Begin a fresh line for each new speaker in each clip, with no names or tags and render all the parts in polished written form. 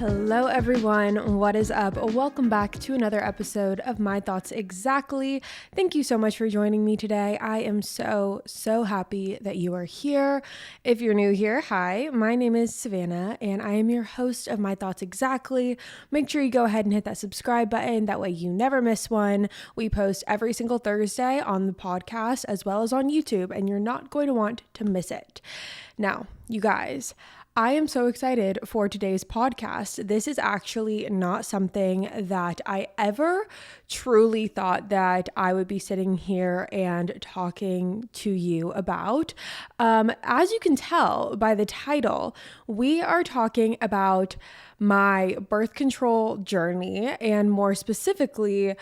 Hello everyone, what is up? Welcome back to another episode of My Thoughts Exactly. Thank you so much for joining me today. I am so happy that you are here. If you're new here, hi, my name is Savannah and I am your host of My Thoughts Exactly. Make sure you go ahead and hit that subscribe button, that way you never miss one. We post every single Thursday on the podcast as well as on YouTube, and you're not going to want to miss it. Now, you guys, I am so excited for today's podcast. This is actually not something that I ever truly thought that I would be sitting here and talking to you about. As you can tell by the title, we are talking about my birth control journey, and more specifically,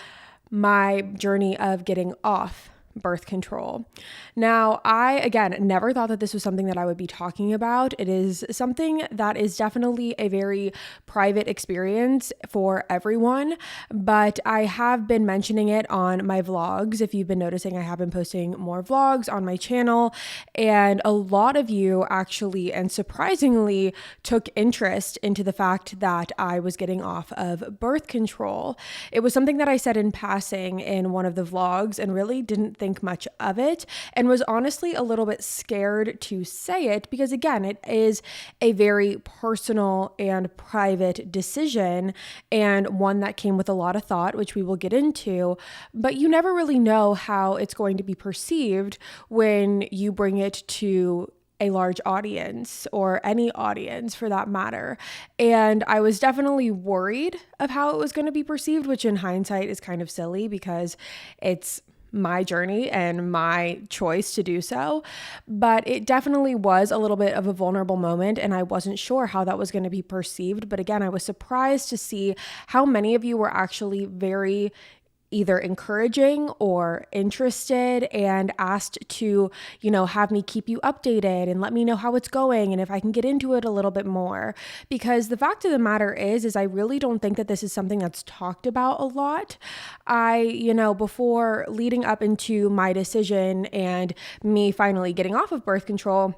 my journey of getting off birth control. Now, I, again, never thought that this was something that I would be talking about. It is something that is definitely a very private experience for everyone, but I have been mentioning it on my vlogs. If you've been noticing, I have been posting more vlogs on my channel, and a lot of you actually, and surprisingly, took interest into the fact that I was getting off of birth control. It was something that I said in passing in one of the vlogs and really didn't think much of it, and was honestly a little bit scared to say it because, again, it is a very personal and private decision, and one that came with a lot of thought, which we will get into, but you never really know how it's going to be perceived when you bring it to a large audience, or any audience for that matter. And I was definitely worried of how it was going to be perceived, which in hindsight is kind of silly because it's my journey and my choice to do so. But it definitely was a little bit of a vulnerable moment, and I wasn't sure how that was going to be perceived. But again, I was surprised to see how many of you were actually very either encouraging or interested and asked to, have me keep you updated and let me know how it's going and if I can get into it a little bit more. Because the fact of the matter is I really don't think that this is something that's talked about a lot. Before leading up into my decision and me finally getting off of birth control,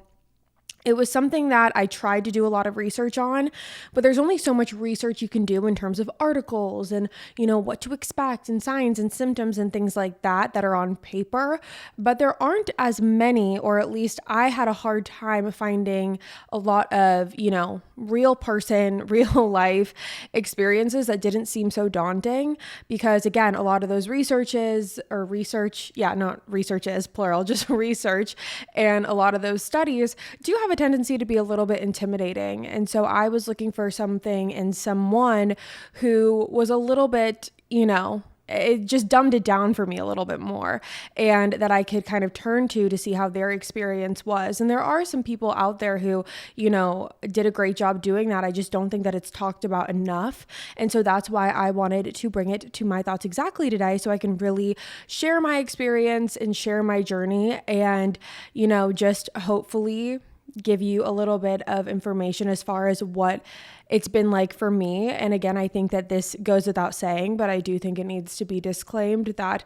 it was something that I tried to do a lot of research on, but there's only so much research you can do in terms of articles and, what to expect and signs and symptoms and things like that are on paper. But there aren't as many, or at least I had a hard time finding a lot of, real person, real life experiences that didn't seem so daunting. Because again, a lot of those research, and a lot of those studies do have a tendency to be a little bit intimidating. And so I was looking for something and someone who was a little bit, it just dumbed it down for me a little bit more, and that I could kind of turn to see how their experience was. And there are some people out there who, did a great job doing that. I just don't think that it's talked about enough. And so that's why I wanted to bring it to My Thoughts Exactly today, so I can really share my experience and share my journey and, just hopefully give you a little bit of information as far as what it's been like for me. And again, I think that this goes without saying, but I do think it needs to be disclaimed that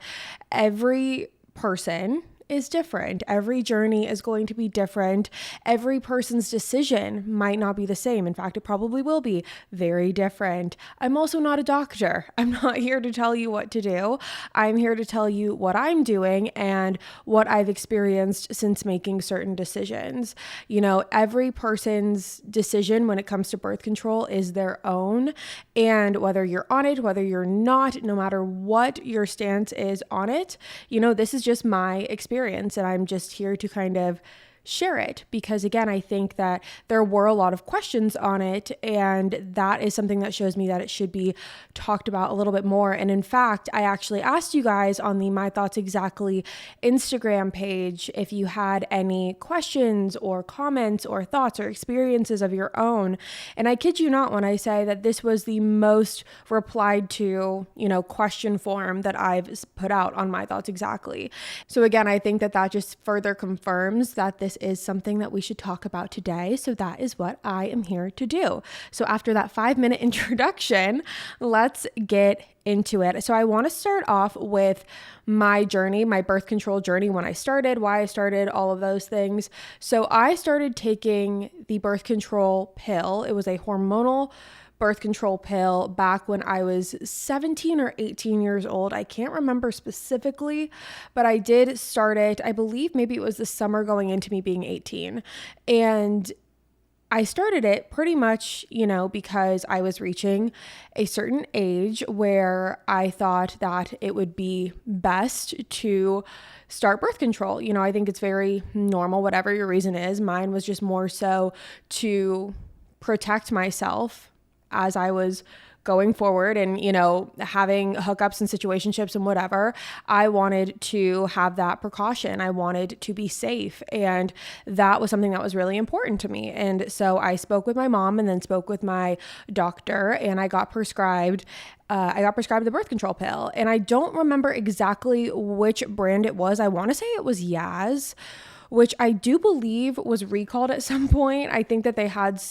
every person is different. Every journey is going to be different. Every person's decision might not be the same. In fact, it probably will be very different. I'm also not a doctor. I'm not here to tell you what to do. I'm here to tell you what I'm doing and what I've experienced since making certain decisions. Every person's decision when it comes to birth control is their own. And whether you're on it, whether you're not, no matter what your stance is on it, this is just my experience. And I'm just here to kind of share it because, again, I think that there were a lot of questions on it, and that is something that shows me that it should be talked about a little bit more. And in fact, I actually asked you guys on the My Thoughts Exactly Instagram page if you had any questions or comments or thoughts or experiences of your own. And I kid you not when I say that this was the most replied to, question form that I've put out on My Thoughts Exactly. So again, I think that just further confirms that this is something that we should talk about today. So that is what I am here to do. So after that 5-minute introduction, let's get into it. So I want to start off with my journey, my birth control journey, when I started, why I started, all of those things. So I started taking the birth control pill. It was a hormonal birth control pill back when I was 17 or 18 years old. I can't remember specifically, but I did start it. I believe maybe it was the summer going into me being 18. And I started it pretty much, because I was reaching a certain age where I thought that it would be best to start birth control. I think it's very normal, whatever your reason is. Mine was just more so to protect myself as I was going forward and, having hookups and situationships and whatever. I wanted to have that precaution. I wanted to be safe. And that was something that was really important to me. And so I spoke with my mom and then spoke with my doctor, and I got prescribed the birth control pill. And I don't remember exactly which brand it was. I want to say it was Yaz, which I do believe was recalled at some point. I think that they had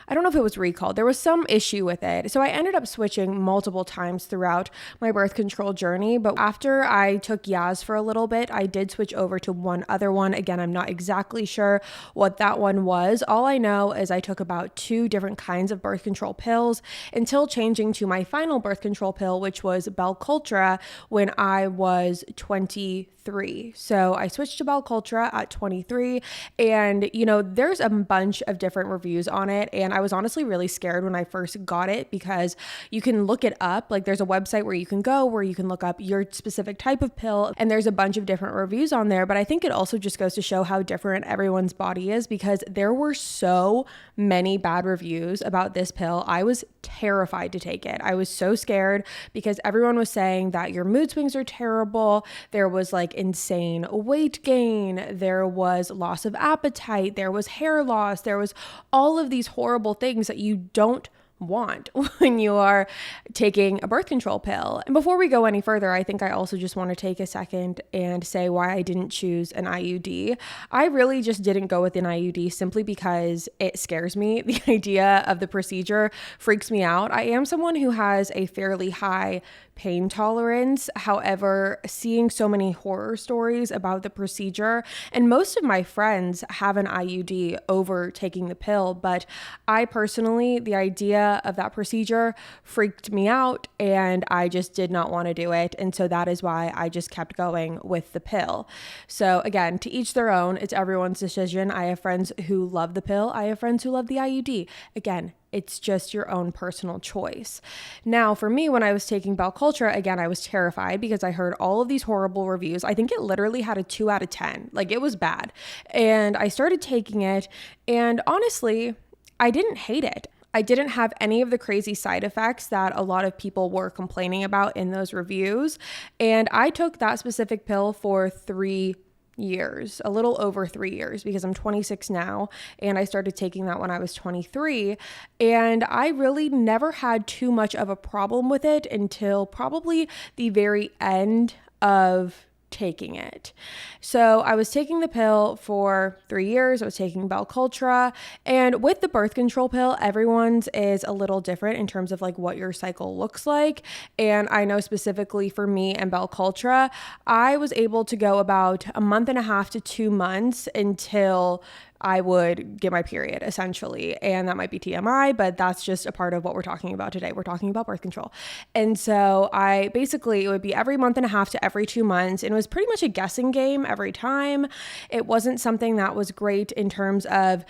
I don't know if it was recalled. There was some issue with it. So I ended up switching multiple times throughout my birth control journey. But after I took Yaz for a little bit, I did switch over to one other one. Again, I'm not exactly sure what that one was. All I know is I took about 2 different kinds of birth control pills until changing to my final birth control pill, which was Belcultra, when I was 23. So I switched to Belcultra at 23, and there's a bunch of different reviews on it, and I was honestly really scared when I first got it because you can look it up. Like, there's a website where you can go where you can look up your specific type of pill, and there's a bunch of different reviews on there. But I think it also just goes to show how different everyone's body is, because there were so many bad reviews about this pill. I was terrified to take it. I was so scared because everyone was saying that your mood swings are terrible. There was like insane weight gain. There was loss of appetite. There was hair loss. There was all of these horrible things that you don't want when you are taking a birth control pill. And before we go any further, I think I also just want to take a second and say why I didn't choose an IUD. I really just didn't go with an IUD simply because it scares me. The idea of the procedure freaks me out. I am someone who has a fairly high pain tolerance. However, seeing so many horror stories about the procedure, and most of my friends have an IUD over taking the pill, but I personally, the idea of that procedure freaked me out, and I just did not want to do it. And so that is why I just kept going with the pill. So again, to each their own. It's everyone's decision. I have friends who love the pill. I have friends who love the IUD. Again, it's just your own personal choice. Now, for me, when I was taking Belcultra, again, I was terrified because I heard all of these horrible reviews. I think it literally had a 2 out of 10. Like, it was bad. And I started taking it, and honestly, I didn't hate it. I didn't have any of the crazy side effects that a lot of people were complaining about in those reviews. And I took that specific pill for 3 years, a little over 3 years, because I'm 26 now, and I started taking that when I was 23, and I really never had too much of a problem with it until probably the very end of taking it. So I was taking the pill for 3 years. I was taking Belcultra, and with the birth control pill, everyone's is a little different in terms of like what your cycle looks like. And I know specifically for me and Belcultra, I was able to go about a month and a half to 2 months until I would get my period, essentially. And that might be TMI, but that's just a part of what we're talking about today. We're talking about birth control. And so it would be every month and a half to every 2 months. And it was pretty much a guessing game every time. It wasn't something that was great in terms of,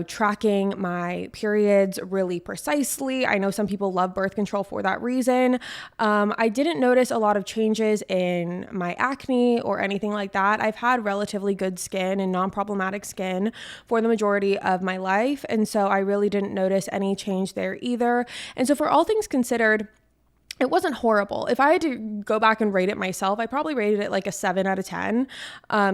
tracking my periods really precisely. I know some people love birth control for that reason. I didn't notice a lot of changes in my acne or anything like that. I've had relatively good skin and non-problematic skin for the majority of my life. And so I really didn't notice any change there either. And so for all things considered, it wasn't horrible. If I had to go back and rate it myself, I probably rated it like a 7 out of 10,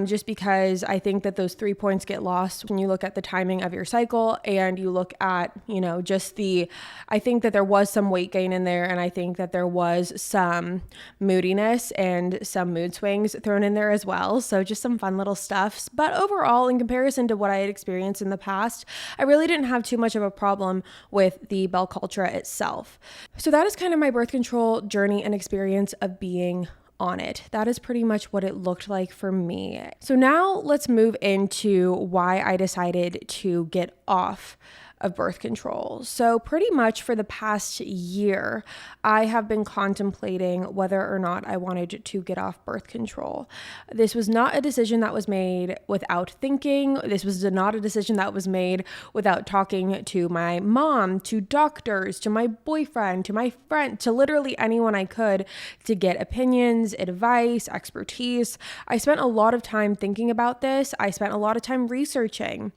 just because I think that those 3 points get lost when you look at the timing of your cycle and you look at, I think that there was some weight gain in there, and I think that there was some moodiness and some mood swings thrown in there as well. So just some fun little stuff. But overall, in comparison to what I had experienced in the past, I really didn't have too much of a problem with the Belcultra itself. So that is kind of my birth control journey and experience of being on it. That is pretty much what it looked like for me. So now let's move into why I decided to get off of birth control. So pretty much for the past year, I have been contemplating whether or not I wanted to get off birth control. This was not a decision that was made without thinking. This was not a decision that was made without talking to my mom, to doctors, to my boyfriend, to my friend, to literally anyone I could to get opinions, advice, expertise. I spent a lot of time thinking about this. I spent a lot of time researching.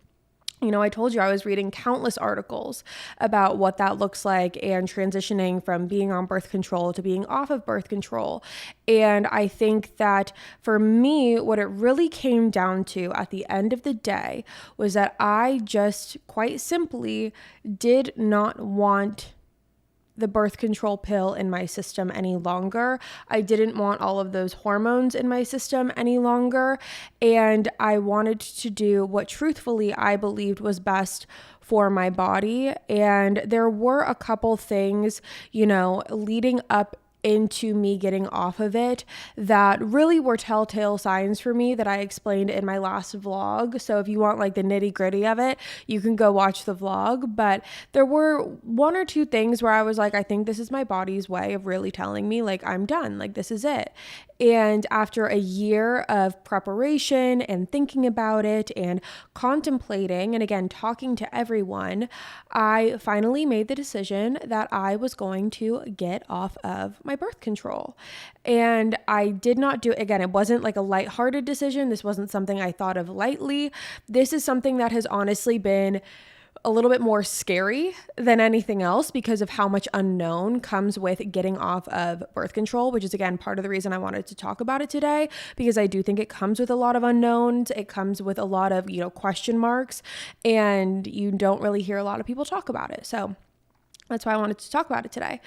I told you I was reading countless articles about what that looks like and transitioning from being on birth control to being off of birth control. And I think that for me, what it really came down to at the end of the day was that I just quite simply did not want the birth control pill in my system any longer. I didn't want all of those hormones in my system any longer. And I wanted to do what truthfully I believed was best for my body. And there were a couple things, leading up into me getting off of it that really were telltale signs for me that I explained in my last vlog. So if you want like the nitty gritty of it, you can go watch the vlog. But there were one or two things where I was like, I think this is my body's way of really telling me like, I'm done, like this is it. And after a year of preparation and thinking about it and contemplating, and again, talking to everyone, I finally made the decision that I was going to get off of my birth control. And I did not do it. Again, it wasn't like a lighthearted decision. This wasn't something I thought of lightly. This is something that has honestly been a little bit more scary than anything else because of how much unknown comes with getting off of birth control, which is again part of the reason I wanted to talk about it today, because I do think it comes with a lot of unknowns. It comes with a lot of, question marks, and you don't really hear a lot of people talk about it. So that's why I wanted to talk about it today.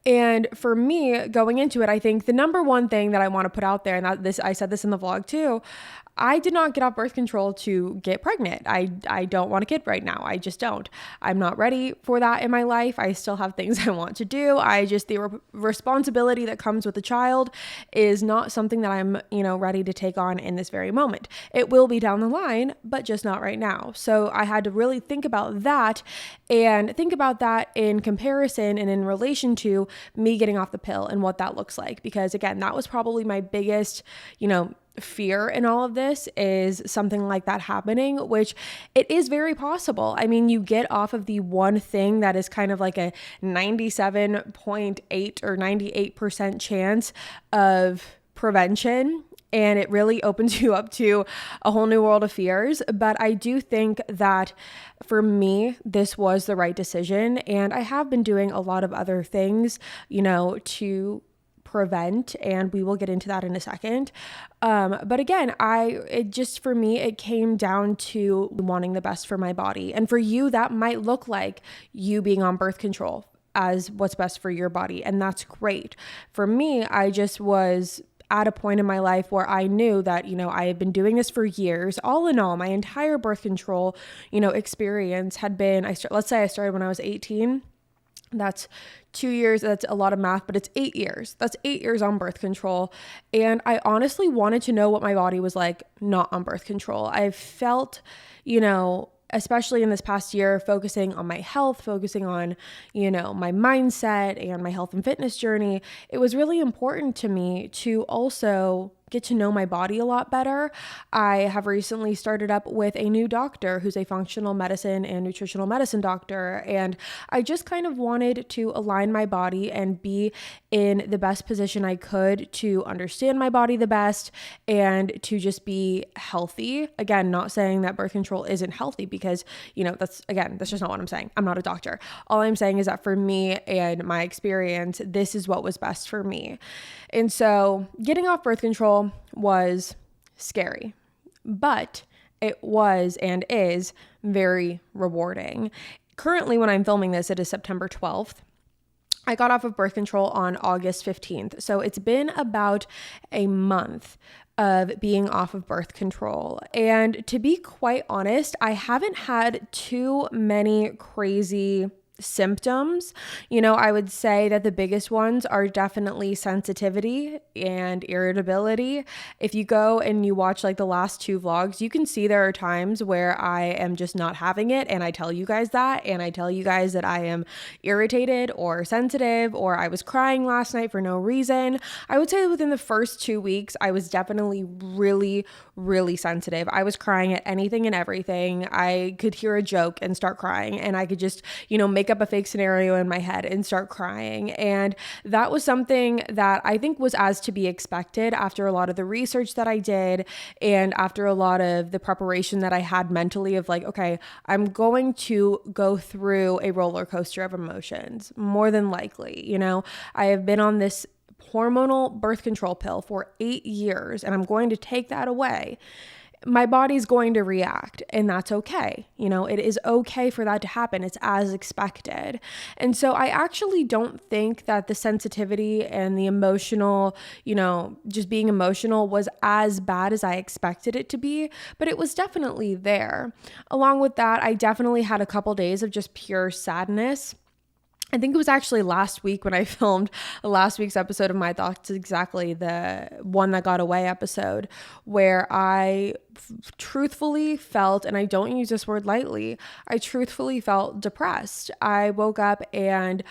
And for me, going into it, I think the number one thing that I want to put out there, and I said this in the vlog too, I did not get off birth control to get pregnant. I don't want a kid right now. I just don't. I'm not ready for that in my life. I still have things I want to do. The responsibility that comes with a child is not something that I'm, ready to take on in this very moment. It will be down the line, but just not right now. So I had to really think about that and think about that in comparison and in relation to me getting off the pill and what that looks like. Because again, that was probably my biggest, fear in all of this, is something like that happening, which it is very possible. I mean, you get off of the one thing that is kind of like a 97.8 or 98% chance of prevention, and it really opens you up to a whole new world of fears. But I do think that for me, this was the right decision. And I have been doing a lot of other things, to prevent, and we will get into that in a second. But again, for me, it came down to wanting the best for my body. And for you, that might look like you being on birth control as what's best for your body. And that's great. For me, I just was at a point in my life where I knew that, I had been doing this for years. All in all, my entire birth control, experience had been, let's say I started when I was 18. That's 2 years. That's a lot of math, but it's 8 years. That's 8 years on birth control. And I honestly wanted to know what my body was like not on birth control. I felt, especially in this past year, focusing on my health, focusing on, my mindset and my health and fitness journey, it was really important to me to also get to know my body a lot better. I have recently started up with a new doctor who's a functional medicine and nutritional medicine doctor, and I just kind of wanted to align my body and be in the best position I could to understand my body the best and to just be healthy. Again, not saying that birth control isn't healthy, because, that's just not what I'm saying. I'm not a doctor. All I'm saying is that for me and my experience, this is what was best for me. And so getting off birth control was scary, but it was and is very rewarding. Currently, when I'm filming this, it is September 12th. I got off of birth control on August 15th. So it's been about a month of being off of birth control. And to be quite honest, I haven't had too many crazy symptoms, I would say that the biggest ones are definitely sensitivity and irritability. If you go and you watch like the last 2 vlogs, you can see there are times where I am just not having it, and I tell you guys that, and I tell you guys that I am irritated or sensitive, or I was crying last night for no reason. I would say that within the first 2 weeks, I was definitely really, really sensitive. I was crying at anything and everything. I could hear a joke and start crying, and I could just, make up a fake scenario in my head and start crying. And that was something that I think was as to be expected after a lot of the research that I did and after a lot of the preparation that I had mentally of like, okay, I'm going to go through a roller coaster of emotions, more than likely. I have been on this hormonal birth control pill for 8 years, and I'm going to take that away. My body's going to react, and that's okay. It is okay for that to happen. It's as expected. And so I actually don't think that the sensitivity and the emotional, just being emotional was as bad as I expected it to be, but it was definitely there. Along with that, I definitely had a couple days of just pure sadness. I think it was actually last week when I filmed last week's episode of My Thoughts Exactly, the one that got away episode, where I truthfully felt, and I don't use this word lightly, I truthfully felt depressed. I woke up and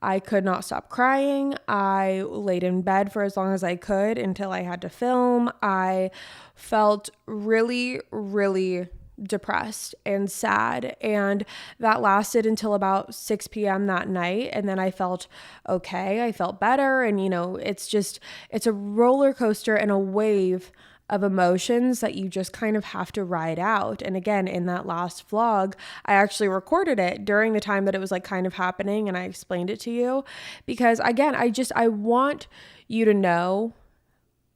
I could not stop crying. I laid in bed for as long as I could until I had to film. I felt really, really depressed and sad, and that lasted until about 6 p.m. that night, and then I felt okay. I felt better, and it's a roller coaster and a wave of emotions that you just kind of have to ride out. And again, in that last vlog, I actually recorded it during the time that it was like kind of happening, and I explained it to you because again, I want you to know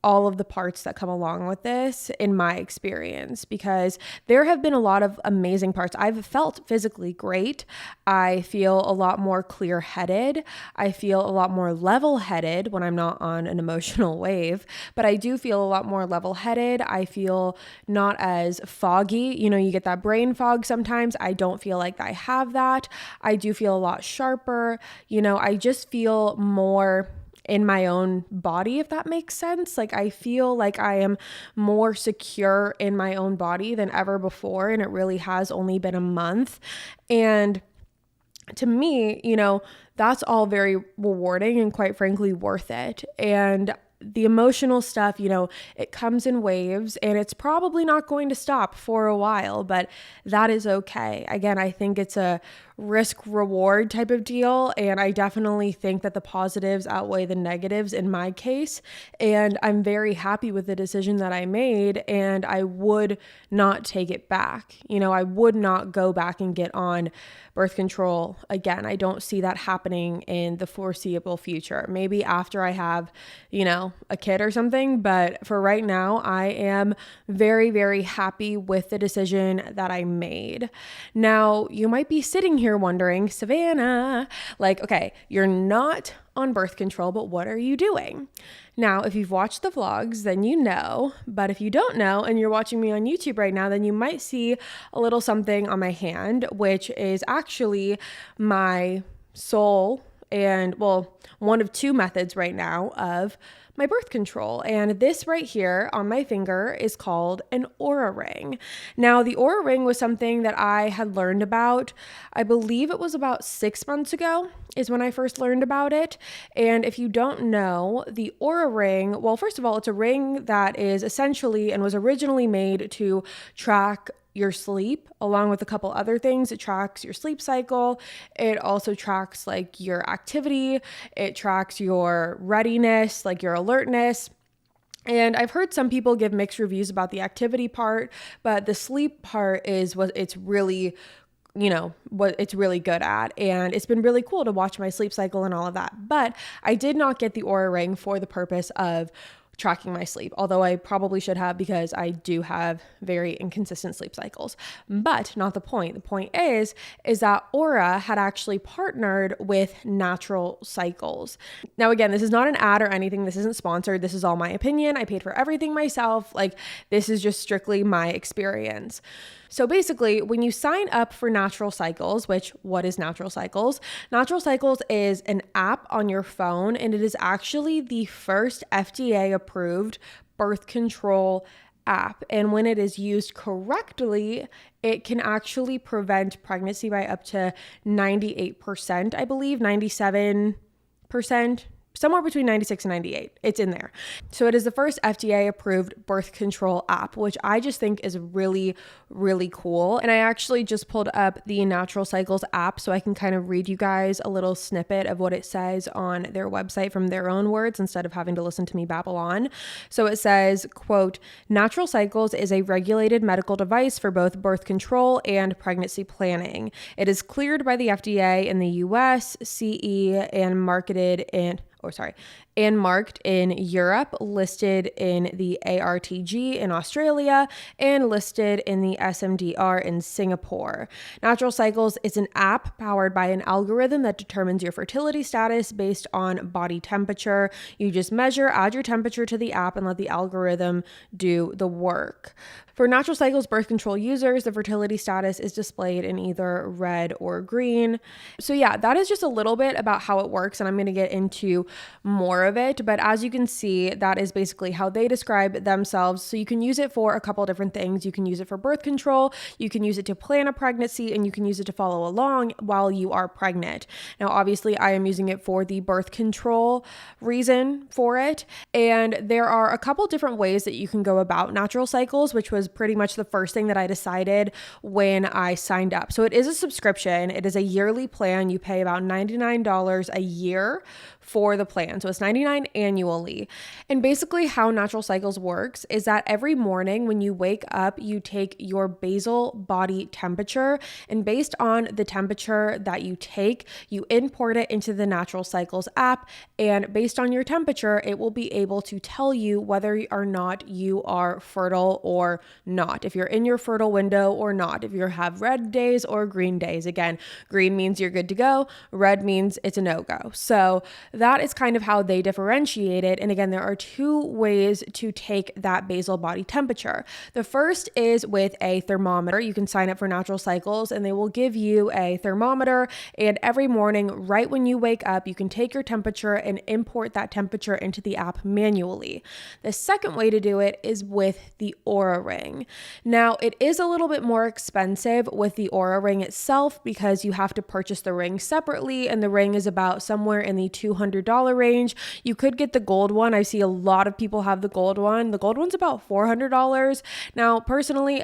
all of the parts that come along with this in my experience, because there have been a lot of amazing parts. I've felt physically great. I feel a lot more clear-headed. I feel a lot more level-headed when I'm not on an emotional wave, but I do feel a lot more level-headed. I feel not as foggy. You get that brain fog sometimes. I don't feel like I have that. I do feel a lot sharper. I just feel more in my own body, if that makes sense. Like I feel like I am more secure in my own body than ever before, and it really has only been a month. And to me, that's all very rewarding and quite frankly worth it. And the emotional stuff, it comes in waves, and it's probably not going to stop for a while, but that is okay. Again, I think it's a risk reward type of deal, and I definitely think that the positives outweigh the negatives in my case, and I'm very happy with the decision that I made, and I would not take it back. I would not go back and get on birth control again. I don't see that happening in the foreseeable future. Maybe after I have, a kid or something, but for right now, I am very, very happy with the decision that I made. Now, you might be sitting here wondering, Savannah, like, okay, you're not on birth control, but what are you doing? Now, if you've watched the vlogs, then you know, but if you don't know and you're watching me on YouTube right now, then you might see a little something on my hand, which is actually my sole and, one of 2 methods right now of my birth control. And this right here on my finger is called an Aura ring. Now, the Aura ring was something that I had learned about, I believe it was about 6 months ago is when I first learned about it. And if you don't know, the Aura ring, first of all, it's a ring that is essentially and was originally made to track your sleep along with a couple other things. It tracks your sleep cycle. It also tracks like your activity. It tracks your readiness, like your alertness. And I've heard some people give mixed reviews about the activity part, but the sleep part is what it's really what it's really good at. And it's been really cool to watch my sleep cycle and all of that. But I did not get the Aura ring for the purpose of tracking my sleep, although I probably should have, because I do have very inconsistent sleep cycles, but not the point. The point is that Aura had actually partnered with Natural Cycles. Now, again, this is not an ad or anything. This isn't sponsored. This is all my opinion. I paid for everything myself. Like, this is just strictly my experience. So basically, when you sign up for Natural Cycles, which what is Natural Cycles? Natural Cycles is an app on your phone, and it is actually the first FDA approved birth control app. And when it is used correctly, it can actually prevent pregnancy by up to 98%, I believe, 97%. Somewhere between 96 and 98. It's in there. So it is the first FDA approved birth control app, which I just think is really, really cool. And I actually just pulled up the Natural Cycles app so I can kind of read you guys a little snippet of what it says on their website from their own words instead of having to listen to me babble on. So it says, quote, Natural Cycles is a regulated medical device for both birth control and pregnancy planning. It is cleared by the FDA in the US, CE, and marked in Europe, listed in the ARTG in Australia, and listed in the SMDR in Singapore. Natural Cycles is an app powered by an algorithm that determines your fertility status based on body temperature. You just add your temperature to the app and let the algorithm do the work. For Natural Cycles birth control users, the fertility status is displayed in either red or green. So yeah, that is just a little bit about how it works, and I'm going to get into more of it. But as you can see, that is basically how they describe themselves. So you can use it for a couple different things. You can use it for birth control, you can use it to plan a pregnancy, and you can use it to follow along while you are pregnant. Now, obviously, I am using it for the birth control reason for it. And there are a couple different ways that you can go about Natural Cycles, which was pretty much the first thing that I decided when I signed up. So it is a subscription. It is a yearly plan. You pay about $99 a year for the plan. So it's $99 annually. And basically how Natural Cycles works is that every morning when you wake up, you take your basal body temperature, and based on the temperature that you take, you import it into the Natural Cycles app, and based on your temperature, it will be able to tell you whether or not you are fertile or not, if you're in your fertile window or not, if you have red days or green days. Again, green means you're good to go, red means it's a no-go. So that is kind of how they differentiate it. And again, there are two ways to take that basal body temperature. The first is with a thermometer. You can sign up for Natural Cycles and they will give you a thermometer, and every morning right when you wake up, you can take your temperature and import that temperature into the app manually. The second way to do it is with the Oura Ring. Now, it is a little bit more expensive with the Oura Ring itself because you have to purchase the ring separately, and the ring is about somewhere in the $200 range. You could get the gold one. I see a lot of people have the gold one. The gold one's about $400. Now, personally,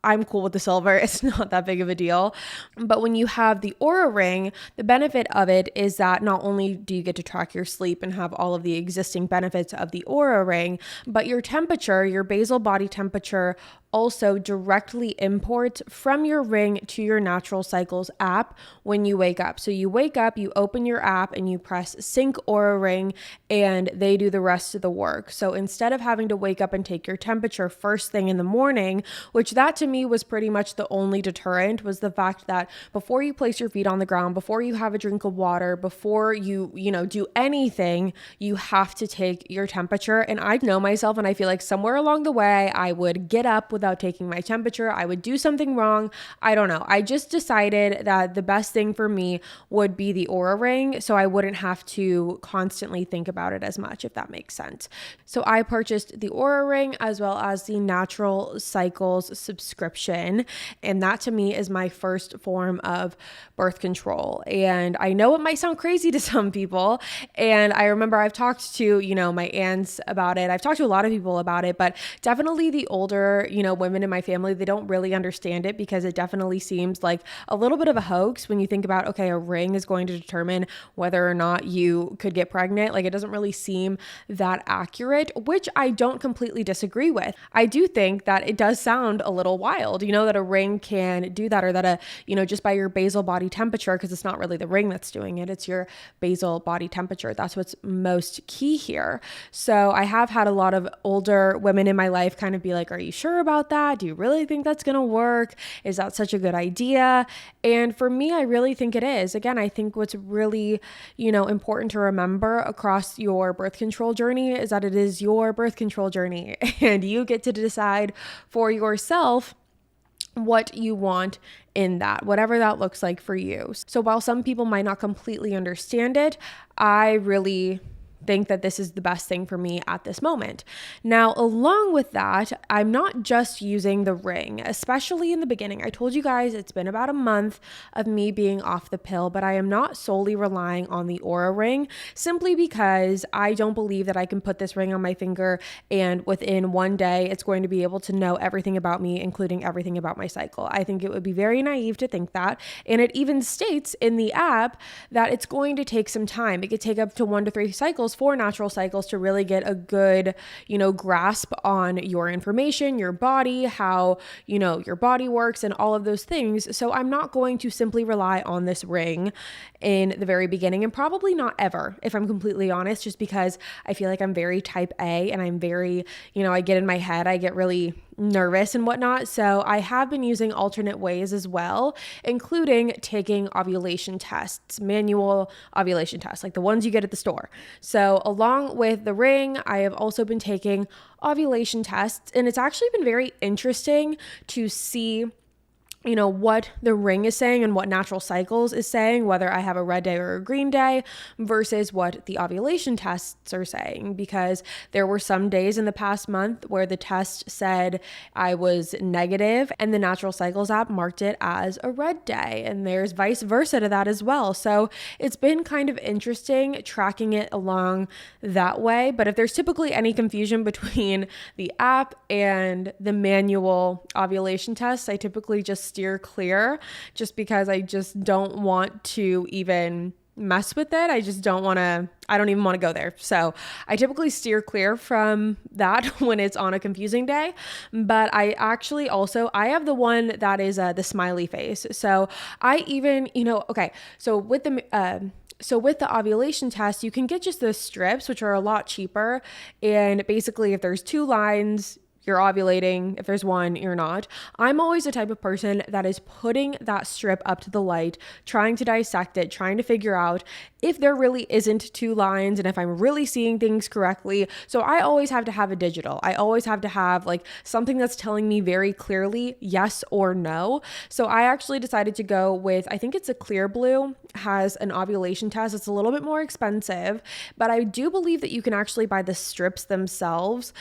I'm cool with the silver. It's not that big of a deal. But when you have the Oura Ring, the benefit of it is that not only do you get to track your sleep and have all of the existing benefits of the Oura Ring, but your temperature, your basal body temperature, also directly imports from your ring to your Natural Cycles app when you wake up. So you wake up, you open your app, and you press Sync Oura Ring, and they do the rest of the work. So instead of having to wake up and take your temperature first thing in the morning, which that to me was pretty much the only deterrent, was the fact that before you place your feet on the ground, before you have a drink of water, before you do anything, you have to take your temperature. And I know myself, and I feel like somewhere along the way, I would get up without taking my temperature. I would do something wrong. I don't know. I just decided that the best thing for me would be the Oura Ring, so I wouldn't have to constantly think about it as much, if that makes sense. So I purchased the Oura Ring as well as the Natural Cycles subscription, and that to me is my first form of birth control. And I know it might sound crazy to some people, and I remember I've talked to, my aunts about it. I've talked to a lot of people about it, but definitely the older, women in my family, they don't really understand it because it definitely seems like a little bit of a hoax when you think about, okay, a ring is going to determine whether or not you could get pregnant. Like, it doesn't really seem that accurate, which I don't completely disagree with. I do think that it does sound a little wild, that a ring can do that, or that just by your basal body temperature, because it's not really the ring that's doing it, it's your basal body temperature. That's what's most key here. So I have had a lot of older women in my life kind of be like, are you sure about that? Do you really think that's going to work? Is that such a good idea? And for me, I really think it is. Again, I think what's really, important to remember across your birth control journey is that it is your birth control journey, and you get to decide for yourself what you want in that, whatever that looks like for you. So while some people might not completely understand it, I really think that this is the best thing for me at this moment. Now, along with that, I'm not just using the ring, especially in the beginning. I told you guys it's been about a month of me being off the pill, but I am not solely relying on the Aura ring simply because I don't believe that I can put this ring on my finger and within one day it's going to be able to know everything about me, including everything about my cycle. I think it would be very naive to think that. And it even states in the app that it's going to take some time. It could take up to 1 to 3 cycles for natural cycles to really get a good, grasp on your information, your body, how, your body works and all of those things. So I'm not going to simply rely on this ring in the very beginning, and probably not ever, if I'm completely honest, just because I feel like I'm very type A and I'm very, I get in my head, I get really nervous and whatnot. So I have been using alternate ways as well, including taking ovulation tests, manual ovulation tests, like the ones you get at the store. So along with the ring, I have also been taking ovulation tests, and it's actually been very interesting to see what the ring is saying and what natural cycles is saying, whether I have a red day or a green day versus what the ovulation tests are saying, because there were some days in the past month where the test said I was negative and the natural cycles app marked it as a red day, and there's vice versa to that as well. So it's been kind of interesting tracking it along that way. But if there's typically any confusion between the app and the manual ovulation tests, I typically just steer clear, just because I just don't want to even mess with it. I don't even want to go there. So I typically steer clear from that when it's on a confusing day. But I actually also, I have the one that is the smiley face. So I even, so with the ovulation test, you can get just the strips, which are a lot cheaper. And basically, if there's 2 lines, you're ovulating. If there's 1, you're not. I'm always the type of person that is putting that strip up to the light, trying to dissect it, trying to figure out if there really isn't 2 lines and if I'm really seeing things correctly. So I always have to have a digital. I always have to have something that's telling me very clearly yes or no. So I actually decided to go with, I think it's a Clear Blue, has an ovulation test. It's a little bit more expensive, but I do believe that you can actually buy the strips themselves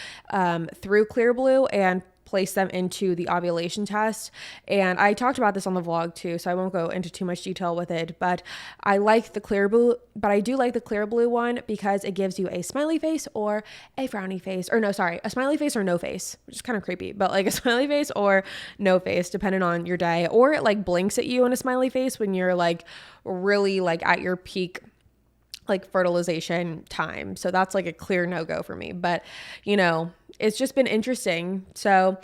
through Clear Blue and place them into the ovulation test. And I talked about this on the vlog too, so I won't go into too much detail with it, but I like the Clear Blue, but I do like the Clear Blue one because it gives you a smiley face or a frowny face, or no, sorry, a smiley face or no face, which is kind of creepy, but a smiley face or no face, depending on your day, or it blinks at you in a smiley face when you're really at your peak fertilization time. So that's a clear no-go for me, but it's just been interesting. So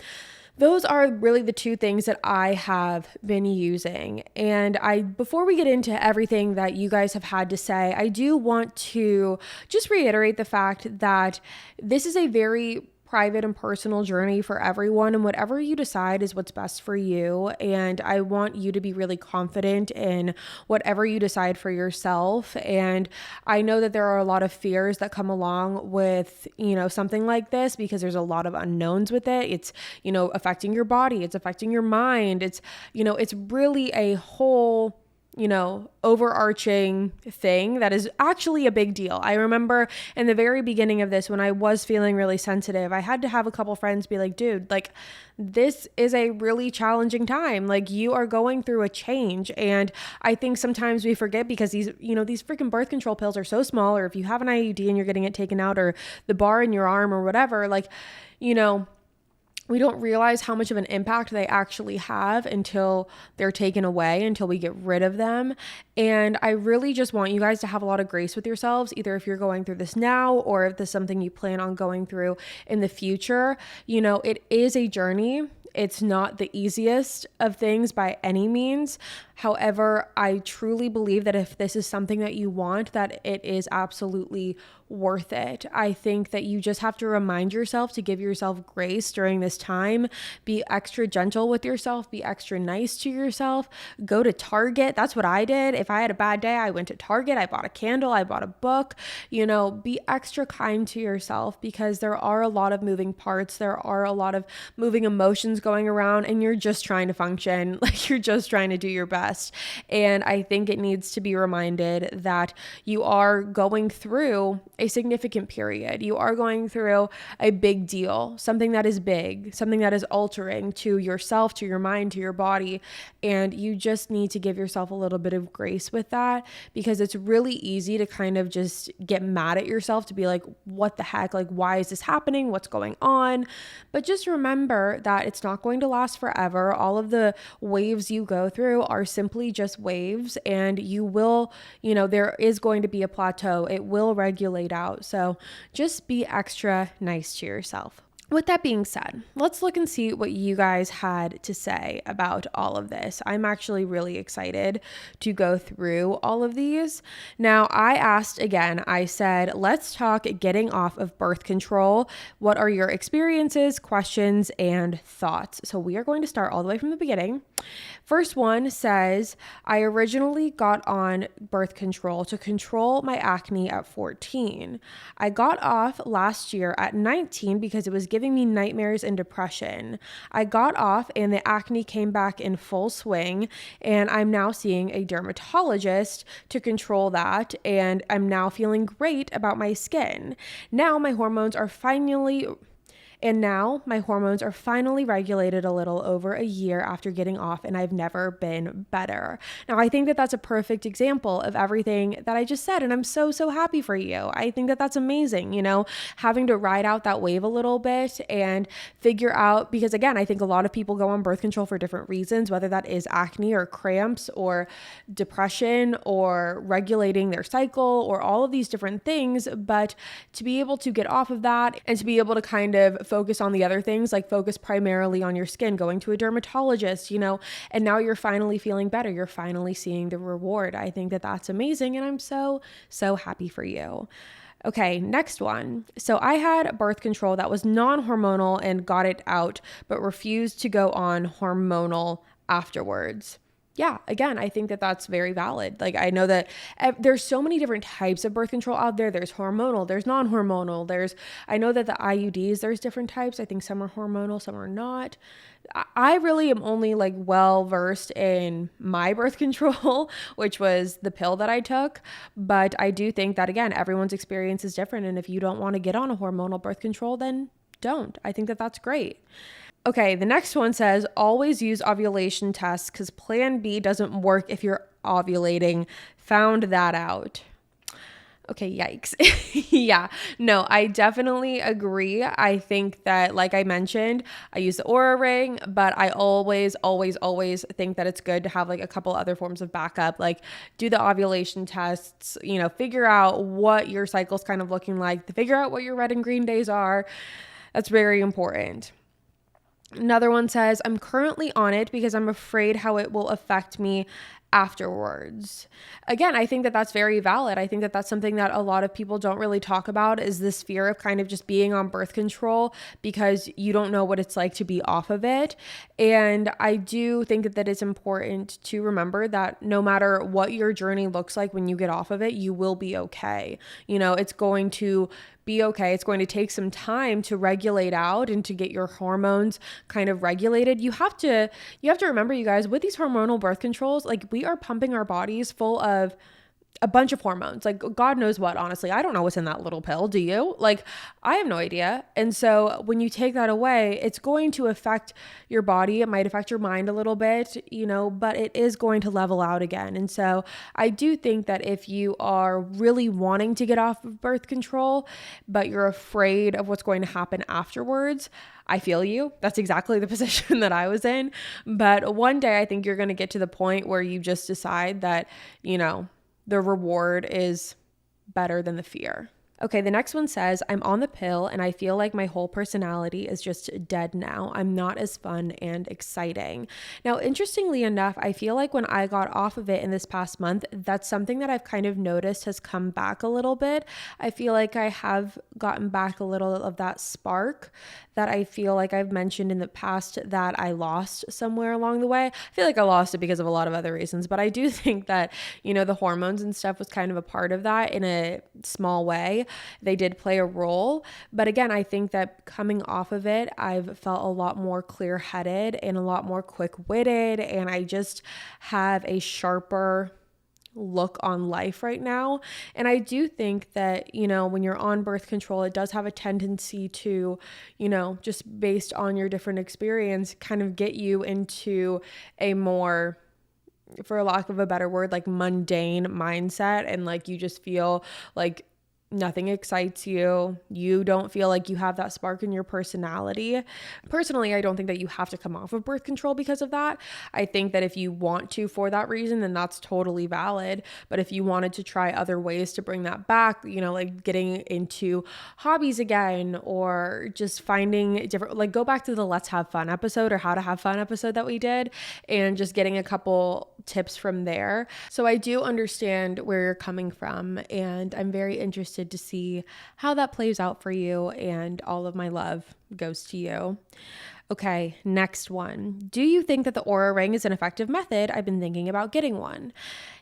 those are really the 2 things that I have been using. And before we get into everything that you guys have had to say, I do want to just reiterate the fact that this is a very private and personal journey for everyone, and whatever you decide is what's best for you. And I want you to be really confident in whatever you decide for yourself. And I know that there are a lot of fears that come along with, something like this, because there's a lot of unknowns with it. It's, affecting your body, it's affecting your mind. It's, it's really a whole overarching thing that is actually a big deal. I remember in the very beginning of this, when I was feeling really sensitive, I had to have a couple friends be like, dude, this is a really challenging time. You are going through a change. And I think sometimes we forget, because these freaking birth control pills are so small, or if you have an IUD and you're getting it taken out, or the bar in your arm or whatever, we don't realize how much of an impact they actually have until they're taken away, until we get rid of them. And I really just want you guys to have a lot of grace with yourselves, either if you're going through this now or if this is something you plan on going through in the future. It is a journey. It's not the easiest of things by any means. However, I truly believe that if this is something that you want, that it is absolutely worth it. I think that you just have to remind yourself to give yourself grace during this time. Be extra gentle with yourself, be extra nice to yourself. Go to Target. That's what I did. If I had a bad day, I went to Target, I bought a candle, I bought a book. Be extra kind to yourself, because there are a lot of moving parts. There are a lot of moving emotions going around, and you're just trying to function. Like, you're just trying to do your best. And I think it needs to be reminded that you are going through a significant period. You are going through a big deal, something that is big, something that is altering to yourself, to your mind, to your body. And you just need to give yourself a little bit of grace with that, because it's really easy to kind of just get mad at yourself, to be like, what the heck? Like, why is this happening? What's going on? But just remember that it's not going to last forever. All of the waves you go through are simply just waves, and you will, there is going to be a plateau. It will regulate out. So just be extra nice to yourself. With that being said, let's look and see what you guys had to say about all of this. I'm actually really excited to go through all of these. Now, I asked again, I said, let's talk getting off of birth control. What are your experiences, questions, and thoughts? So we are going to start all the way from the beginning. First one says, I originally got on birth control to control my acne at 14. I got off last year at 19 because it was giving me nightmares and depression. I got off and the acne came back in full swing, and I'm now seeing a dermatologist to control that, and I'm now feeling great about my skin. Now my hormones are finally regulated a little over a year after getting off, and I've never been better. Now, I think that that's a perfect example of everything that I just said, and I'm so, so happy for you. I think that that's amazing, having to ride out that wave a little bit and figure out, because again, I think a lot of people go on birth control for different reasons, whether that is acne or cramps or depression or regulating their cycle or all of these different things. But to be able to get off of that and to be able to kind of focus on the other things, like focus primarily on your skin, going to a dermatologist, and now you're finally feeling better. You're finally seeing the reward. I think that that's amazing, and I'm so, so happy for you. Okay, next one. So I had birth control that was non-hormonal and got it out, but refused to go on hormonal afterwards. Yeah, again, I think that that's very valid. Like, I know that there's so many different types of birth control out there. There's hormonal, there's non-hormonal, I know that the IUDs, there's different types. I think some are hormonal, some are not. I really am only well versed in my birth control, which was the pill that I took. But I do think that, again, everyone's experience is different. And if you don't want to get on a hormonal birth control, then don't. I think that that's great. Okay, the next one says, always use ovulation tests because plan B doesn't work if you're ovulating. Found that out. Okay, yikes. Yeah, no, I definitely agree. I think that, like I mentioned, I use the Aura ring, but I always think that it's good to have a couple other forms of backup, do the ovulation tests, figure out what your cycle's kind of looking like, figure out what your red and green days are. That's very important. Another one says, I'm currently on it because I'm afraid how it will affect me afterwards. Again, I think that that's very valid. I think that that's something that a lot of people don't really talk about, is this fear of kind of just being on birth control because you don't know what it's like to be off of it. And I do think that it's important to remember that no matter what your journey looks like when you get off of it, you will be okay. It's going to be okay. It's going to take some time to regulate out and to get your hormones kind of regulated. You have to remember, you guys, with these hormonal birth controls, we are pumping our bodies full of a bunch of hormones, God knows what. Honestly, I don't know what's in that little pill. Do you? I have no idea. And so when you take that away, it's going to affect your body. It might affect your mind a little bit, but it is going to level out again. And so I do think that if you are really wanting to get off of birth control, but you're afraid of what's going to happen afterwards, I feel you. That's exactly the position that I was in. But one day I think you're going to get to the point where you just decide that, the reward is better than the fear. Okay, the next one says, I'm on the pill and I feel like my whole personality is just dead now. I'm not as fun and exciting. Now, interestingly enough, I feel like when I got off of it in this past month, that's something that I've kind of noticed has come back a little bit. I feel like I have gotten back a little of that spark that I feel like I've mentioned in the past that I lost somewhere along the way. I feel like I lost it because of a lot of other reasons, but I do think that, the hormones and stuff was kind of a part of that in a small way. They did play a role. But again, I think that coming off of it, I've felt a lot more clear-headed and a lot more quick-witted, and I just have a sharper look on life right now. And I do think that, when you're on birth control, it does have a tendency to, just based on your different experience, kind of get you into a more, for lack of a better word, like mundane mindset. And like, you just feel like nothing excites you. You don't feel like you have that spark in your personality. Personally, I don't think that you have to come off of birth control because of that. I think that if you want to for that reason, then that's totally valid. But if you wanted to try other ways to bring that back, like getting into hobbies again, or just finding different, like go back to the Let's Have Fun episode or How to Have Fun episode that we did, and just getting a couple tips from there. So I do understand where you're coming from, and I'm very interested to see how that plays out for you, and all of my love goes to you. Okay, next one. Do you think that the Oura ring is an effective method? I've been thinking about getting one.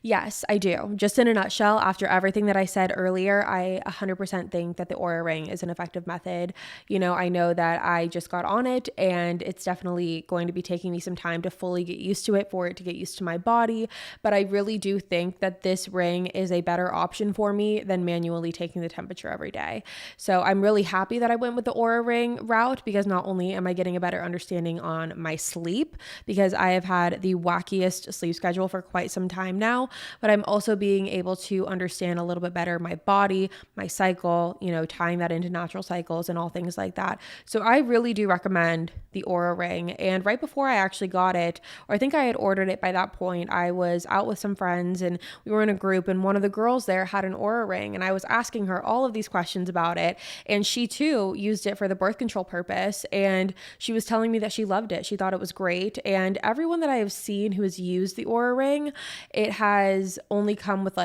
Yes, I do. Just in a nutshell, after everything that I said earlier, I 100% think that the Oura ring is an effective method. I know that I just got on it, and it's definitely going to be taking me some time to fully get used to it, for it to get used to my body. But I really do think that this ring is a better option for me than manually taking the temperature every day. So I'm really happy that I went with the Oura ring route, because not only am I getting a better understanding on my sleep, because I have had the wackiest sleep schedule for quite some time now, but I'm also being able to understand a little bit better my body, my cycle, tying that into natural cycles and all things like that. So I really do recommend the Oura ring. And right before I actually got it, or I think I had ordered it by that point, I was out with some friends and we were in a group, and one of the girls there had an Oura ring, and I was asking her all of these questions about it, and she too used it for the birth control purpose, and she was telling me that she loved it. She thought it was great. And everyone that I have seen who has used the Oura ring, it has only come with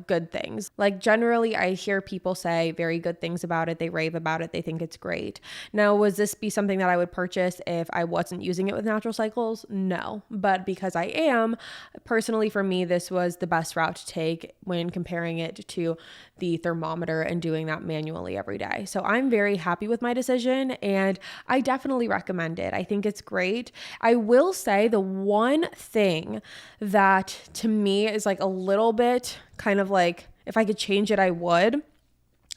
good things. Like generally I hear people say very good things about it. They rave about it. They think it's great. Now, was this be something that I would purchase if I wasn't using it with natural cycles? No, but because I am, personally for me, this was the best route to take when comparing it to the thermometer and doing that manually every day. So I'm very happy with my decision, and I definitely recommend it. I think it's great. I will say the one thing that to me is like a little bit kind of like, if I could change it, I would,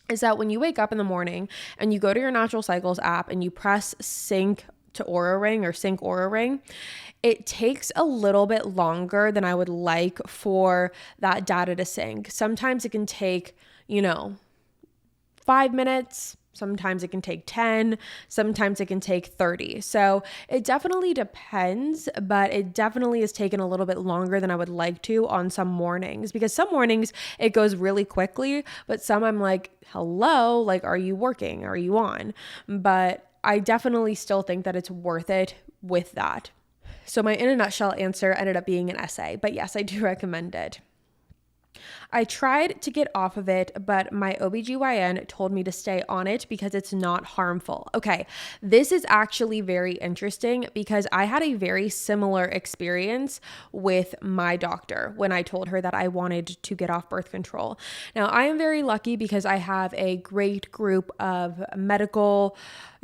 is that when you wake up in the morning and you go to your natural cycles app and you press sync to Oura ring or sync Oura ring, it takes a little bit longer than I would like for that data to sync. Sometimes it can take, 5 minutes. Sometimes it can take 10, sometimes it can take 30. So it definitely depends, but it definitely has taken a little bit longer than I would like to on some mornings, because some mornings it goes really quickly, but some I'm like, hello, like, are you working? Are you on? But I definitely still think that it's worth it with that. So my in a nutshell answer ended up being an essay, but yes, I do recommend it. I tried to get off of it, but my OBGYN told me to stay on it because it's not harmful. Okay, this is actually very interesting because I had a very similar experience with my doctor when I told her that I wanted to get off birth control. Now, I am very lucky because I have a great group of medical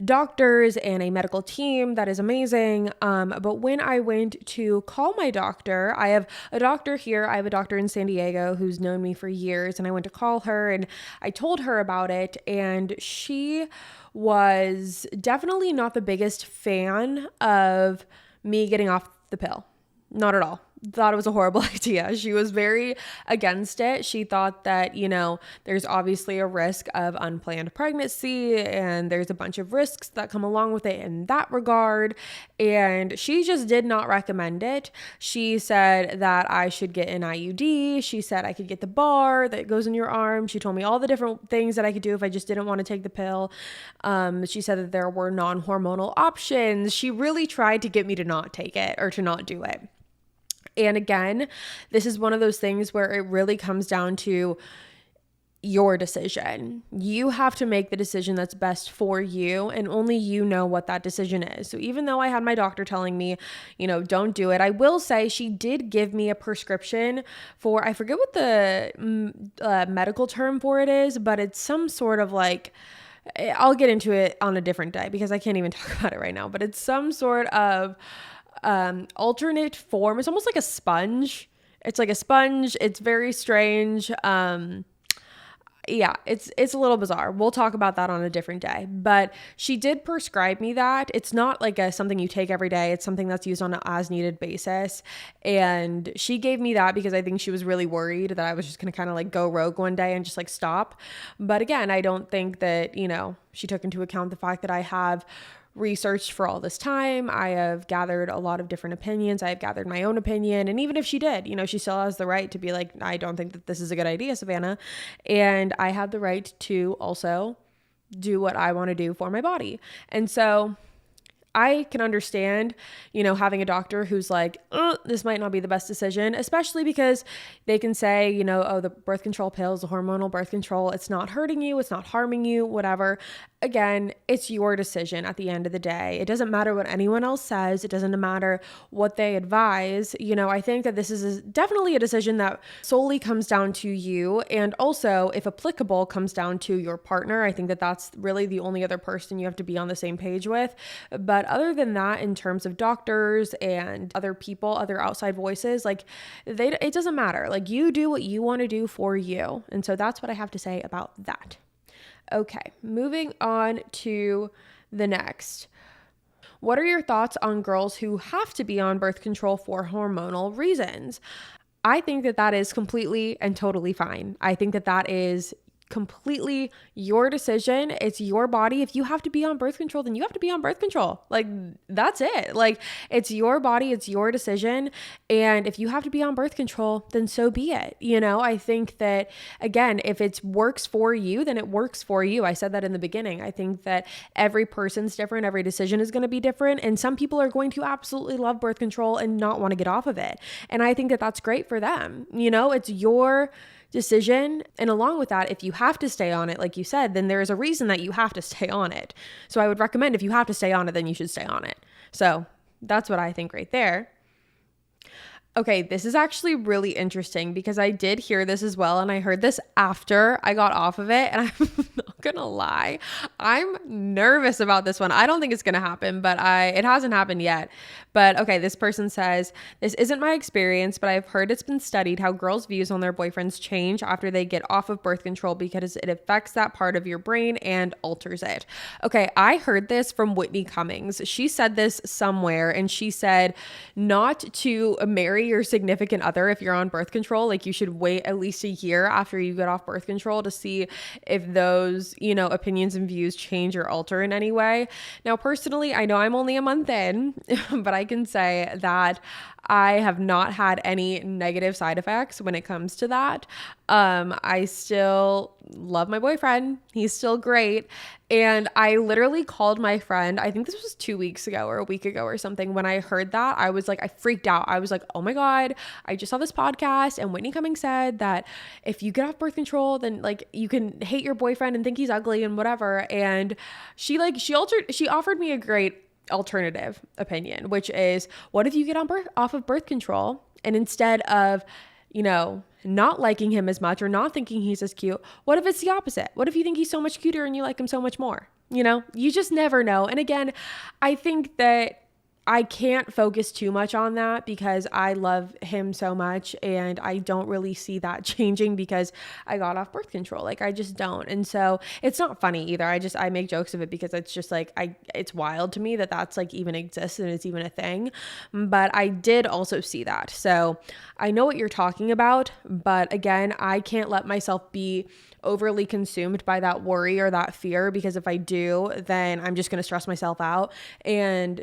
doctors and a medical team that is amazing. But when I went to call my doctor, I have a doctor here. I have a doctor in San Diego who's known me for years, and I went to call her and I told her about it, and she was definitely not the biggest fan of me getting off the pill. Not at all. thought it was a horrible idea. She was very against it. She thought that, there's obviously a risk of unplanned pregnancy and there's a bunch of risks that come along with it in that regard. And she just did not recommend it. She said that I should get an IUD. She said I could get the bar that goes in your arm. She told me all the different things that I could do if I just didn't want to take the pill. She said that there were non-hormonal options. She really tried to get me to not take it or to not do it. And again, this is one of those things where it really comes down to your decision. You have to make the decision that's best for you, and only you know what that decision is. So even though I had my doctor telling me, don't do it, I will say she did give me a prescription for, I forget what the medical term for it is, but it's some sort of like, I'll get into it on a different day because I can't even talk about it right now, but it's some sort of alternate form. It's almost like a sponge. It's like a sponge. It's very strange. Yeah, it's a little bizarre. We'll talk about that on a different day. But she did prescribe me that. It's not like something you take every day. It's something that's used on an as needed basis. And she gave me that because I think she was really worried that I was just going to kind of like go rogue one day and just like stop. But again, I don't think that, she took into account the fact that I have researched for all this time. I have gathered a lot of different opinions. I have gathered my own opinion. And even if she did, she still has the right to be like, I don't think that this is a good idea, Savannah. And I have the right to also do what I want to do for my body. And so I can understand, having a doctor who's like, this might not be the best decision, especially because they can say, oh, the birth control pills, the hormonal birth control, it's not hurting you, it's not harming you, whatever. Again, it's your decision at the end of the day. It doesn't matter what anyone else says. It doesn't matter what they advise. I think that this is definitely a decision that solely comes down to you. And also, if applicable, comes down to your partner. I think that that's really the only other person you have to be on the same page with. But other than that, in terms of doctors and other people, other outside voices, it doesn't matter. You do what you want to do for you. And so that's what I have to say about that. Okay, moving on to the next. What are your thoughts on girls who have to be on birth control for hormonal reasons? I think that that is completely and totally fine. I think that that is completely your decision. It's your body. If you have to be on birth control, then you have to be on birth control. That's it. It's your body, it's your decision. And if you have to be on birth control, then so be it. I think that, again, if it works for you, then it works for you. I said that in the beginning. I think that every person's different. Every decision is going to be different. And some people are going to absolutely love birth control and not want to get off of it. And I think that that's great for them. It's your decision. And along with that, if you have to stay on it, like you said, then there is a reason that you have to stay on it. So I would recommend, if you have to stay on it, then you should stay on it. So that's what I think right there. Okay, this is actually really interesting because I did hear this as well, and I heard this after I got off of it, and I'm not gonna lie, I'm nervous about this one. I don't think it's gonna happen, but it hasn't happened yet. But okay, this person says, this isn't my experience, but I've heard it's been studied how girls' views on their boyfriends change after they get off of birth control because it affects that part of your brain and alters it. Okay, I heard this from Whitney Cummings. She said this somewhere, and she said not to marry your significant other if you're on birth control. You should wait at least a year after you get off birth control to see if those, opinions and views change or alter in any way. Now, personally, I know I'm only a month in, but I can say that I have not had any negative side effects when it comes to that. I still love my boyfriend. He's still great. And I literally called my friend, I think this was 2 weeks ago or a week ago or something. When I heard that, I was like, I freaked out. I was like, oh my God, I just saw this podcast and Whitney Cummings said that if you get off birth control, then you can hate your boyfriend and think he's ugly and whatever. And she offered me a great alternative opinion, which is, what if you get off of birth control, and instead of, not liking him as much or not thinking he's as cute, what if it's the opposite? What if you think he's so much cuter and you like him so much more? You just never know. And again, I think that I can't focus too much on that because I love him so much and I don't really see that changing because I got off birth control. Like I just don't. And so it's not funny either. I make jokes of it because it's just like, it's wild to me that that's like even exists and it's even a thing. But I did also see that. So I know what you're talking about, but again, I can't let myself be overly consumed by that worry or that fear, because if I do, then I'm just going to stress myself out, and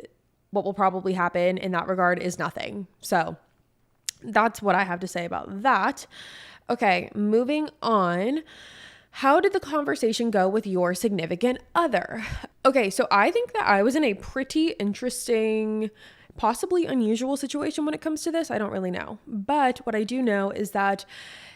what will probably happen in that regard is nothing. So that's what I have to say about that. Okay, moving on. How did the conversation go with your significant other? Okay, so I think that I was in a pretty interesting, possibly unusual situation when it comes to this. I don't really know. But what I do know is that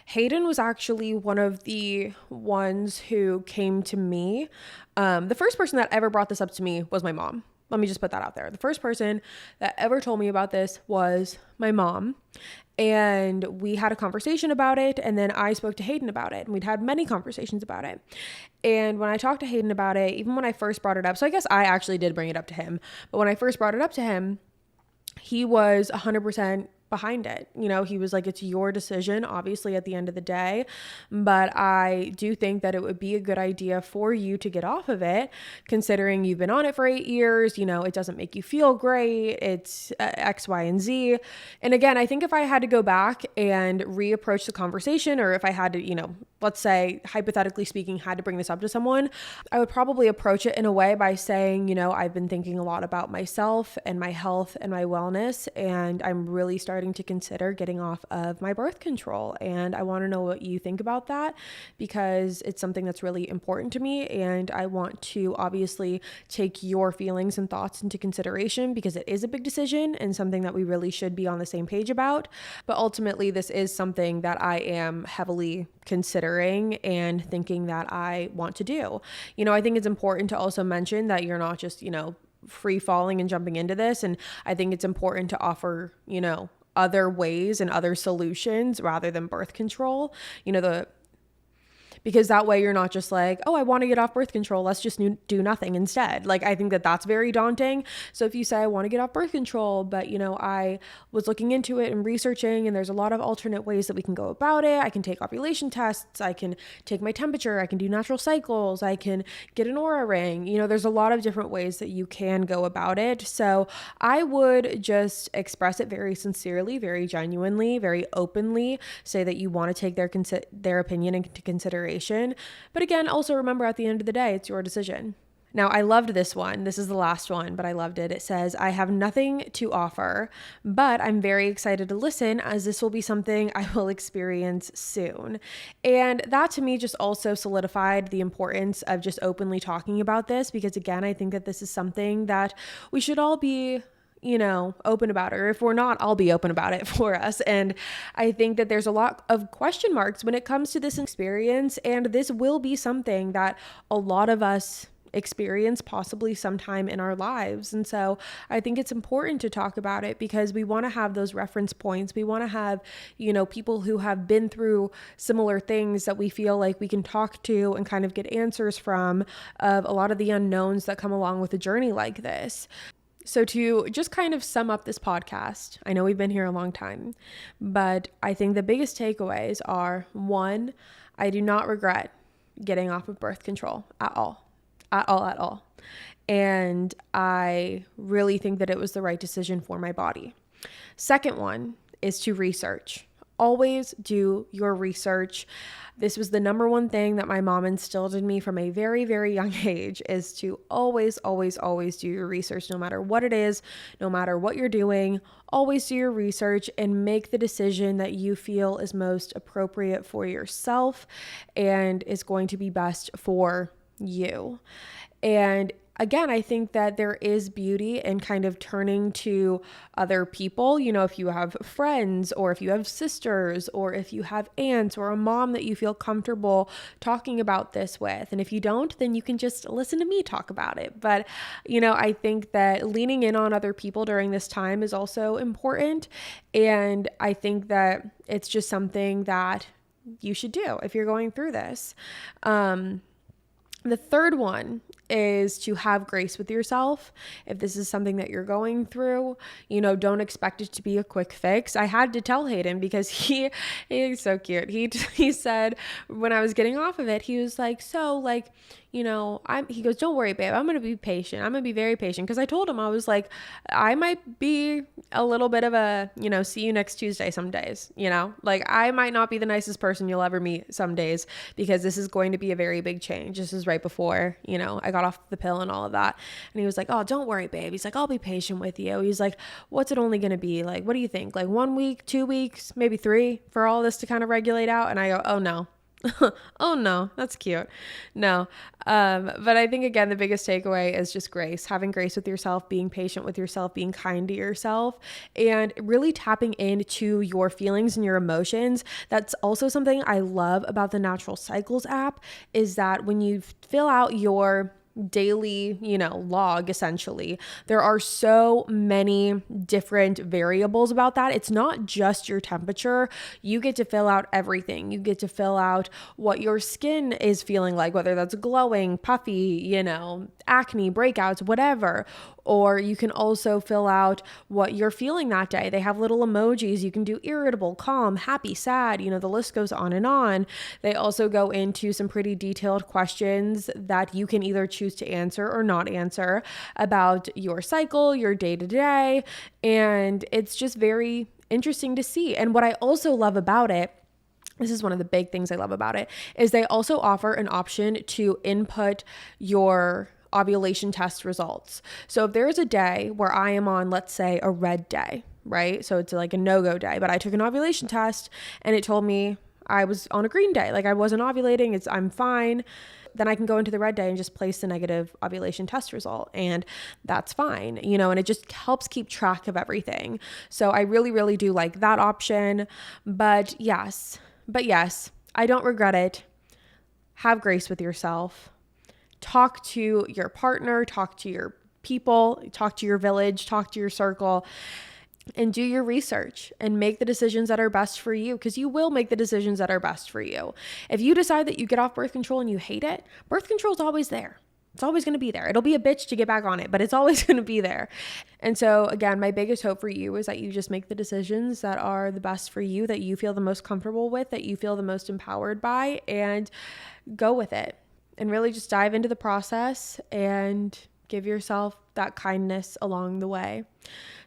Hayden was actually one of the ones who came to me. The first person that ever brought this up to me was my mom. Let me just put that out there. The first person that ever told me about this was my mom. And we had a conversation about it. And then I spoke to Hayden about it. And we'd had many conversations about it. And when I talked to Hayden about it, even when I first brought it up, so I guess I actually did bring it up to him. But when I first brought it up to him, he was 100% behind it. You know, he was like, it's your decision, obviously, at the end of the day. But I do think that it would be a good idea for you to get off of it, considering you've been on it for 8 years. You know, it doesn't make you feel great. It's X, Y, and Z. And again, I think if I had to go back and reapproach the conversation, or if I had to, you know, let's say, hypothetically speaking, had to bring this up to someone, I would probably approach it in a way by saying, you know, I've been thinking a lot about myself and my health and my wellness, and I'm really starting to consider getting off of my birth control. And I want to know what you think about that, because it's something that's really important to me. And I want to obviously take your feelings and thoughts into consideration, because it is a big decision and something that we really should be on the same page about. But ultimately, this is something that I am heavily considering and thinking that I want to do. You know, I think it's important to also mention that you're not just, you know, free falling and jumping into this. And I think it's important to offer, you know, other ways and other solutions rather than birth control, you know, because that way you're not just like, oh, I want to get off birth control, let's just do nothing instead. Like, I think that that's very daunting. So if you say, I want to get off birth control, but, you know, I was looking into it and researching, and there's a lot of alternate ways that we can go about it. I can take ovulation tests. I can take my temperature. I can do natural cycles. I can get an aura ring. You know, there's a lot of different ways that you can go about it. So I would just express it very sincerely, very genuinely, very openly, say that you want to take their opinion into consideration. But again, also remember, at the end of the day, it's your decision. Now, I loved this one. This is the last one, but I loved it. It says, I have nothing to offer, but I'm very excited to listen, as this will be something I will experience soon. And that to me just also solidified the importance of just openly talking about this, because again, I think that this is something that we should all be, you know, open about, or if we're not, I'll be open about it for us. And I think that there's a lot of question marks when it comes to this experience, and this will be something that a lot of us experience possibly sometime in our lives. And so I think it's important to talk about it, because we want to have those reference points. We want to have, you know, people who have been through similar things that we feel like we can talk to and kind of get answers from, of a lot of the unknowns that come along with a journey like this. So to just kind of sum up this podcast, I know we've been here a long time, but I think the biggest takeaways are, 1, I do not regret getting off of birth control at all. And I really think that it was the right decision for my body. Second one is to research. Always do your research. This was the number one thing that my mom instilled in me from a very, very young age, is to always, always, always do your research, no matter what it is, no matter what you're doing. Always do your research and make the decision that you feel is most appropriate for yourself and is going to be best for you. And again, I think that there is beauty in kind of turning to other people. You know, if you have friends, or if you have sisters, or if you have aunts, or a mom that you feel comfortable talking about this with. And if you don't, then you can just listen to me talk about it. But, you know, I think that leaning in on other people during this time is also important. And I think that it's just something that you should do if you're going through this. The third one is to have grace with yourself. If this is something that you're going through, don't expect it to be a quick fix. I had to tell Hayden because he's so cute. He said when I was getting off of it, he was like, he goes, don't worry, babe. I'm going to be patient. I'm going to be very patient. Cause I told him, I was like, I might be a little bit of a, see you next Tuesday some days, like I might not be the nicest person you'll ever meet some days because this is going to be a very big change. This is right before, I got off the pill and all of that. And he was like, oh, don't worry, babe. He's like, I'll be patient with you. He's like, what's it only going to be? Like, what do you think? Like 1 week, 2 weeks, maybe 3 for all this to kind of regulate out. And I go, oh no. Oh no, that's cute. No. But I think again, the biggest takeaway is just grace, having grace with yourself, being patient with yourself, being kind to yourself, and really tapping into your feelings and your emotions. That's also something I love about the Natural Cycles app is that when you fill out your daily, log, essentially, there are so many different variables about that. It's not just your temperature. You get to fill out everything. You get to fill out what your skin is feeling like, whether that's glowing, puffy, acne, breakouts, whatever. Or you can also fill out what you're feeling that day. They have little emojis. You can do irritable, calm, happy, sad. The list goes on and on. They also go into some pretty detailed questions that you can either choose to answer or not answer about your cycle, your day-to-day. And it's just very interesting to see. And what I also love about it, this is one of the big things I love about it, is they also offer an option to input your ovulation test results. So if there's a day where I am on, let's say, a red day, right? So it's like a no-go day, but I took an ovulation test and it told me I was on a green day, like I wasn't ovulating, I'm fine. Then I can go into the red day and just place the negative ovulation test result, and that's fine, and it just helps keep track of everything. So I really, really do like that option. But yes, I don't regret it. Have grace with yourself. Talk to your partner, talk to your people, talk to your village, talk to your circle, and do your research and make the decisions that are best for you, because you will make the decisions that are best for you. If you decide that you get off birth control and you hate it, birth control is always there. It's always going to be there. It'll be a bitch to get back on it, but it's always going to be there. And so again, my biggest hope for you is that you just make the decisions that are the best for you, that you feel the most comfortable with, that you feel the most empowered by, and go with it. And really just dive into the process and give yourself that kindness along the way.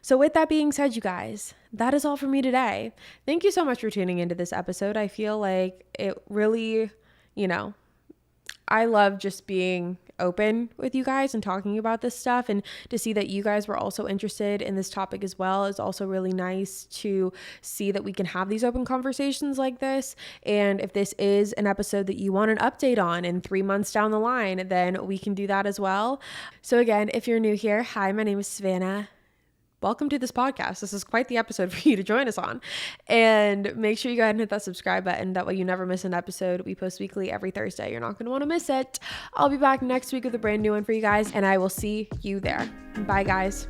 So with that being said, you guys, that is all for me today. Thank you so much for tuning into this episode. I feel like it really, I love just being open with you guys and talking about this stuff, and to see that you guys were also interested in this topic as well is also really nice to see that we can have these open conversations like this. And if this is an episode that you want an update on in 3 months down the line, then we can do that as well. So again, if you're new here, hi, my name is Savannah. Welcome to this podcast. This is quite the episode for you to join us on. And make sure you go ahead and hit that subscribe button. That way you never miss an episode. We post weekly every Thursday. You're not going to want to miss it. I'll be back next week with a brand new one for you guys, and I will see you there. Bye, guys.